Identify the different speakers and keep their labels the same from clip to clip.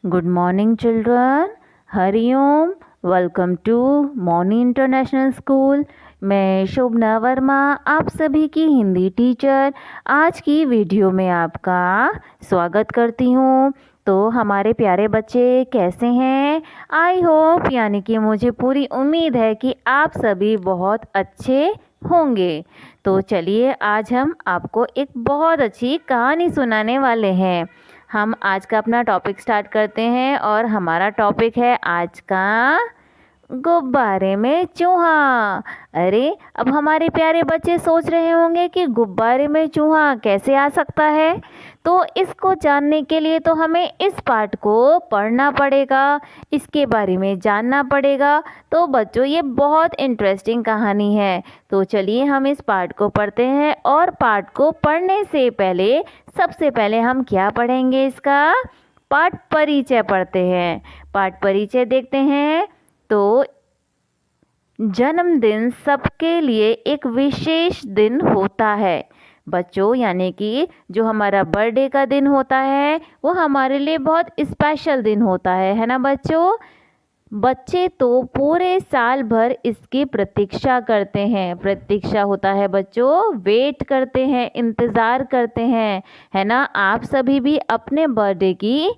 Speaker 1: Good morning, children. Hariom. Welcome to Mauni international school. मैं शोभना वर्मा, आप सभी की हिंदी टीचर, आज की वीडियो में आपका स्वागत करती हूँ. तो हमारे प्यारे बच्चे कैसे हैं? आई होप यानी कि मुझे पूरी उम्मीद है कि आप सभी बहुत अच्छे होंगे. तो चलिए आज हम आपको एक बहुत अच्छी कहानी सुनाने वाले हैं. हम आज का अपना टॉपिक स्टार्ट करते हैं और हमारा टॉपिक है आज का गुब्बारे में चूहा. अरे अब हमारे प्यारे बच्चे सोच रहे होंगे कि गुब्बारे में चूहा कैसे आ सकता है. तो इसको जानने के लिए तो हमें इस पार्ट को पढ़ना पड़ेगा, इसके बारे में जानना पड़ेगा. तो बच्चों ये बहुत इंटरेस्टिंग कहानी है. तो चलिए हम इस पार्ट को पढ़ते हैं. और पार्ट को पढ़ने से पहले सबसे पहले हम क्या पढ़ेंगे, इसका पाठ परिचय पढ़ते हैं. पाठ परिचय देखते हैं. तो जन्मदिन सबके लिए एक विशेष दिन होता है बच्चों, यानी कि जो हमारा बर्थडे का दिन होता है वो हमारे लिए बहुत स्पेशल दिन होता है ना बच्चों. बच्चे तो पूरे साल भर इसकी प्रतीक्षा करते हैं. प्रतीक्षा होता है बच्चों, वेट करते हैं, इंतज़ार करते हैं, है ना. आप सभी भी अपने बर्थडे की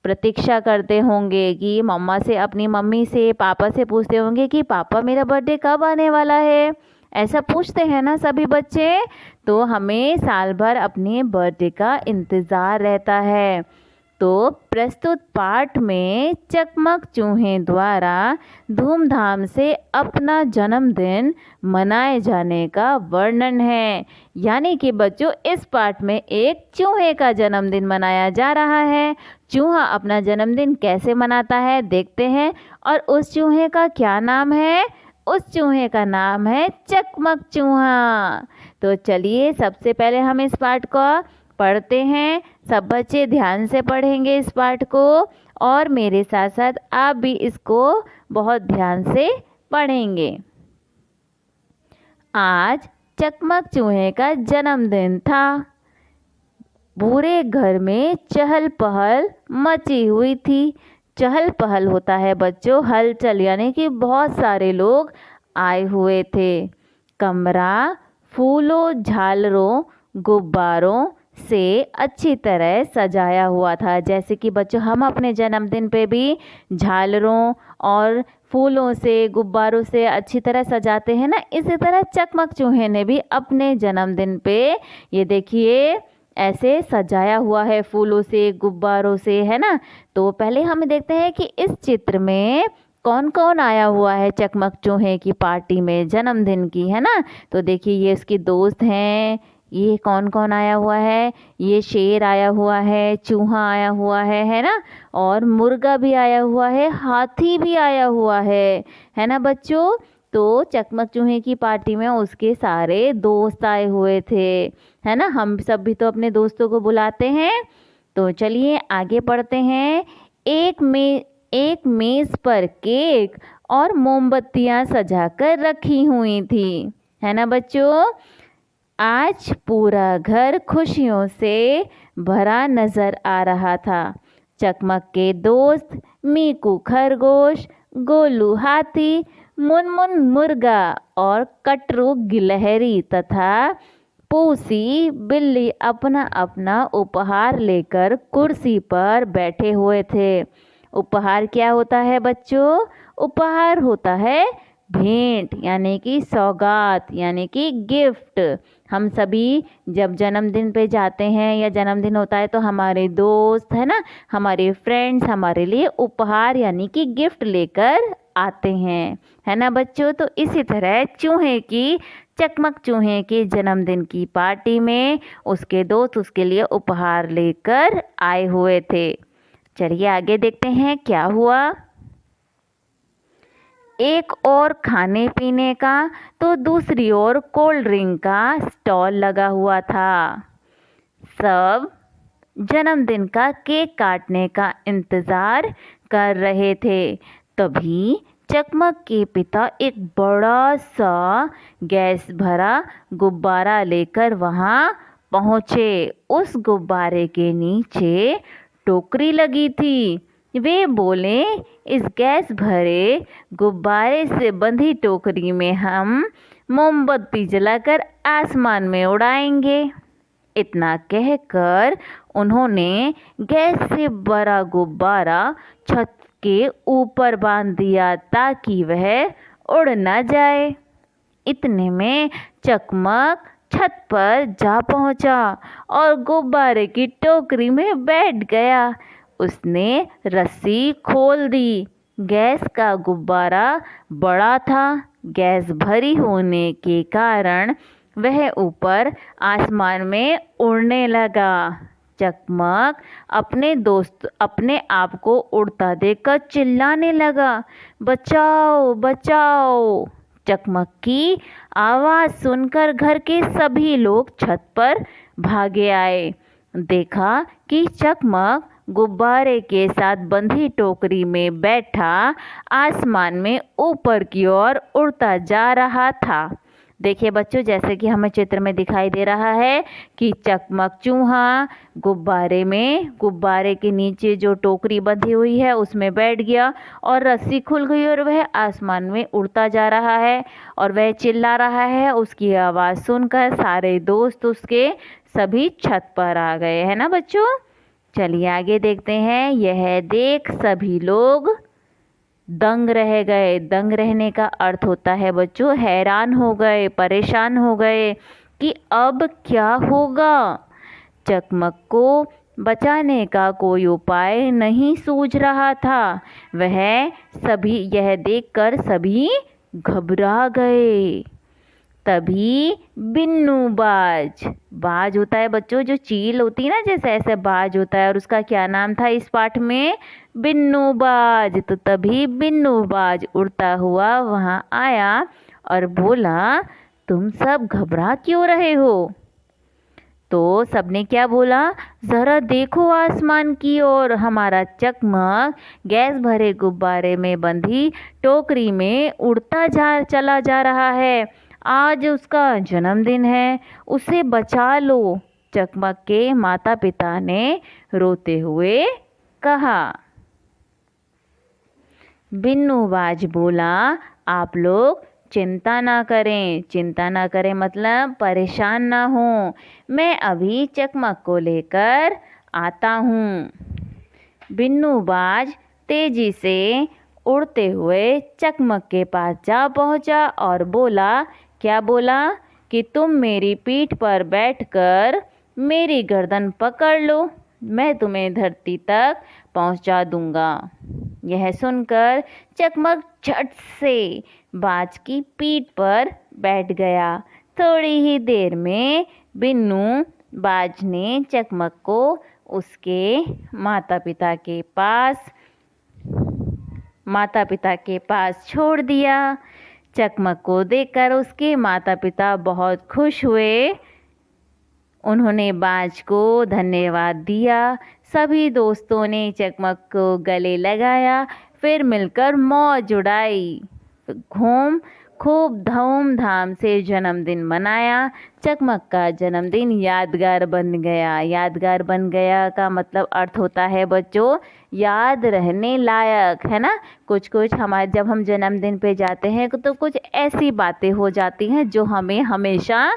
Speaker 1: प्रतीक्षा करते होंगे कि मम्मा से, अपनी मम्मी से, पापा से पूछते होंगे कि पापा मेरा बर्थडे कब आने वाला है. ऐसा पूछते हैं ना सभी बच्चे. तो हमें साल भर अपने बर्थडे का इंतज़ार रहता है. तो प्रस्तुत पाठ में चकमक चूहे द्वारा धूमधाम से अपना जन्मदिन मनाए जाने का वर्णन है. यानी कि बच्चों इस पाठ में एक चूहे का जन्मदिन मनाया जा रहा है. चूहा अपना जन्मदिन कैसे मनाता है देखते हैं. और उस चूहे का क्या नाम है? उस चूहे का नाम है चकमक चूहा. तो चलिए सबसे पहले हम इस पाठ को पढ़ते हैं. सब बच्चे ध्यान से पढ़ेंगे इस पाठ को और मेरे साथ साथ आप भी इसको बहुत ध्यान से पढ़ेंगे. आज चकमक चूहे का जन्मदिन था. पूरे घर में चहल पहल मची हुई थी. चहल पहल होता है बच्चों हलचल, यानी कि बहुत सारे लोग आए हुए थे. कमरा फूलों, झालरों, गुब्बारों से अच्छी तरह सजाया हुआ था. जैसे कि बच्चों हम अपने जन्मदिन पे भी झालरों और फूलों से, गुब्बारों से अच्छी तरह सजाते हैं ना, इसी तरह चकमक चूहे ने भी अपने जन्मदिन पे ये देखिए ऐसे सजाया हुआ है फूलों से, गुब्बारों से, है ना. तो पहले हम देखते हैं कि इस चित्र में कौन कौन आया हुआ है चकमक चूहे की पार्टी में, जन्मदिन की, है ना. तो देखिए ये उसके दोस्त हैं. ये कौन कौन आया हुआ है? ये शेर आया हुआ है, चूहा आया हुआ है ना. और मुर्गा भी आया हुआ है, हाथी भी आया हुआ है ना बच्चों. तो चकमक चूहे की पार्टी में उसके सारे दोस्त आए हुए थे, है ना. हम सब भी तो अपने दोस्तों को बुलाते हैं. तो चलिए आगे पढ़ते हैं. एक मेज़ पर केक और मोमबत्तियां सजाकर रखी हुई थी, है ना बच्चों. आज पूरा घर खुशियों से भरा नजर आ रहा था. चकमक के दोस्त मीकू खरगोश, गोलू हाथी, मुनमुन मुर्गा और कटरू गिलहरी तथा पूसी बिल्ली अपना अपना उपहार लेकर कुर्सी पर बैठे हुए थे. उपहार क्या होता है बच्चों? उपहार होता है भेंट, यानी कि सौगात, यानी कि गिफ्ट. हम सभी जब जन्मदिन पे जाते हैं या जन्मदिन होता है तो हमारे दोस्त, है ना, हमारे फ्रेंड्स हमारे लिए उपहार यानी कि गिफ्ट लेकर आते हैं, है ना बच्चों. तो इसी तरह चकमक चूहे के जन्मदिन की पार्टी में उसके दोस्त उसके लिए उपहार लेकर आए हुए थे. चलिए आगे देखते हैं क्या हुआ. एक और खाने पीने का तो दूसरी ओर कोल्ड ड्रिंक का स्टॉल लगा हुआ था. सब जन्मदिन का केक काटने का इंतज़ार कर रहे थे. तभी चकमक के पिता एक बड़ा सा गैस भरा गुब्बारा लेकर वहाँ पहुँचे. उस गुब्बारे के नीचे टोकरी लगी थी वे बोले, इस गैस भरे गुब्बारे से बंधी टोकरी में हम मोमबत्ती जलाकर आसमान में उड़ाएंगे। इतना कहकर उन्होंने गैस से बड़ा गुब्बारा छत के ऊपर बांध दिया ताकि वह उड़ न जाए। इतने में चकमक छत पर जा पहुंचा और गुब्बारे की टोकरी में बैठ गया। उसने रस्सी खोल दी। गैस का गुब्बारा बड़ा था। गैस भरी होने के कारण वह ऊपर आसमान में उड़ने लगा। चकमक अपने आप को उड़ता देखकर चिल्लाने लगा, बचाओ बचाओ। चकमक की आवाज़ सुनकर घर के सभी लोग छत पर भागे आए। देखा कि चकमक गुब्बारे के साथ बंधी टोकरी में बैठा आसमान में ऊपर की ओर उड़ता जा रहा था। देखिए बच्चों, जैसे कि हमें चित्र में दिखाई दे रहा है कि चकमक चूहा गुब्बारे के नीचे जो टोकरी बंधी हुई है उसमें बैठ गया और रस्सी खुल गई और वह आसमान में उड़ता जा रहा है और वह चिल्ला रहा है। उसकी आवाज़ सुनकर सारे दोस्त उसके सभी छत पर आ गए, है ना बच्चों। चलिए आगे देखते हैं। यह देख सभी लोग दंग रह गए। दंग रहने का अर्थ होता है बच्चों हैरान हो गए, परेशान हो गए कि अब क्या होगा। चकमक को बचाने का कोई उपाय नहीं सूझ रहा था। यह देखकर सभी घबरा गए। तभी बिन्नू बाज होता है बच्चों, जो चील होती है ना, जैसे ऐसे बाज होता है और उसका क्या नाम था इस पाठ में, बिन्नू बाज। तो तभी बिन्नू बाज उड़ता हुआ वहाँ आया और बोला, तुम सब घबरा क्यों रहे हो। तो सबने क्या बोला, ज़रा देखो आसमान की ओर। हमारा चकमक गैस भरे गुब्बारे में बंधी टोकरी में चला जा रहा है। आज उसका जन्मदिन है, उसे बचा लो। चकमक के माता पिता ने रोते हुए कहा। बिन्नू बाज बोला, आप लोग चिंता ना करें मतलब परेशान ना हो। मैं अभी चकमक को लेकर आता हूँ। बिन्नू बाज तेजी से उड़ते हुए चकमक के पास जा पहुँचा और बोला, क्या बोला कि तुम मेरी पीठ पर बैठकर मेरी गर्दन पकड़ लो, मैं तुम्हें धरती तक पहुँचा दूंगा। यह सुनकर चकमक झट से बाज की पीठ पर बैठ गया। थोड़ी ही देर में बिन्नू बाज ने चकमक को उसके माता पिता के पास छोड़ दिया। चकमक को देखकर उसके माता पिता बहुत खुश हुए। उन्होंने बाज को धन्यवाद दिया। सभी दोस्तों ने चकमक को गले लगाया, फिर मिलकर मौज उड़ाई। खूब धूमधाम से जन्मदिन मनाया। चकमक का जन्मदिन यादगार बन गया। यादगार बन गया का मतलब अर्थ होता है बच्चों याद रहने लायक, है ना। कुछ जब हम जन्मदिन पे जाते हैं तो कुछ ऐसी बातें हो जाती हैं जो हमें हमेशा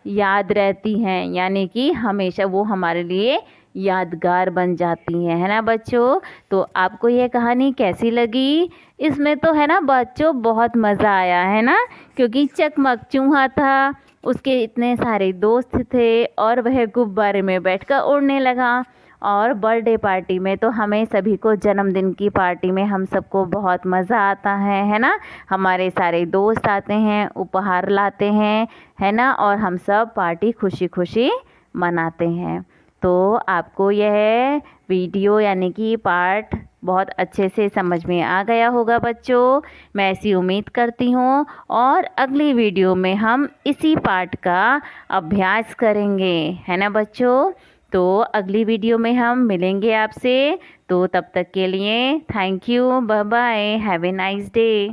Speaker 1: याद रहती हैं, यानी कि हमेशा वो हमारे लिए यादगार बन जाती हैं, है ना बच्चों। तो आपको ये कहानी कैसी लगी। इसमें तो है ना बच्चों बहुत मज़ा आया, है ना, क्योंकि चकमक चूहा था, उसके इतने सारे दोस्त थे और वह गुब्बारे में बैठकर उड़ने लगा। और बर्थडे पार्टी में तो हमें सभी को, जन्मदिन की पार्टी में हम सबको बहुत मज़ा आता है ना। हमारे सारे दोस्त आते हैं, उपहार लाते हैं, है ना, और हम सब पार्टी खुशी खुशी मनाते हैं। तो आपको यह वीडियो यानी कि पाठ बहुत अच्छे से समझ में आ गया होगा बच्चों, मैं ऐसी उम्मीद करती हूँ। और अगली वीडियो में हम इसी पाठ का अभ्यास करेंगे, है ना बच्चों। तो अगली वीडियो में हम मिलेंगे आपसे। तो तब तक के लिए thank you, bye bye, have a nice day.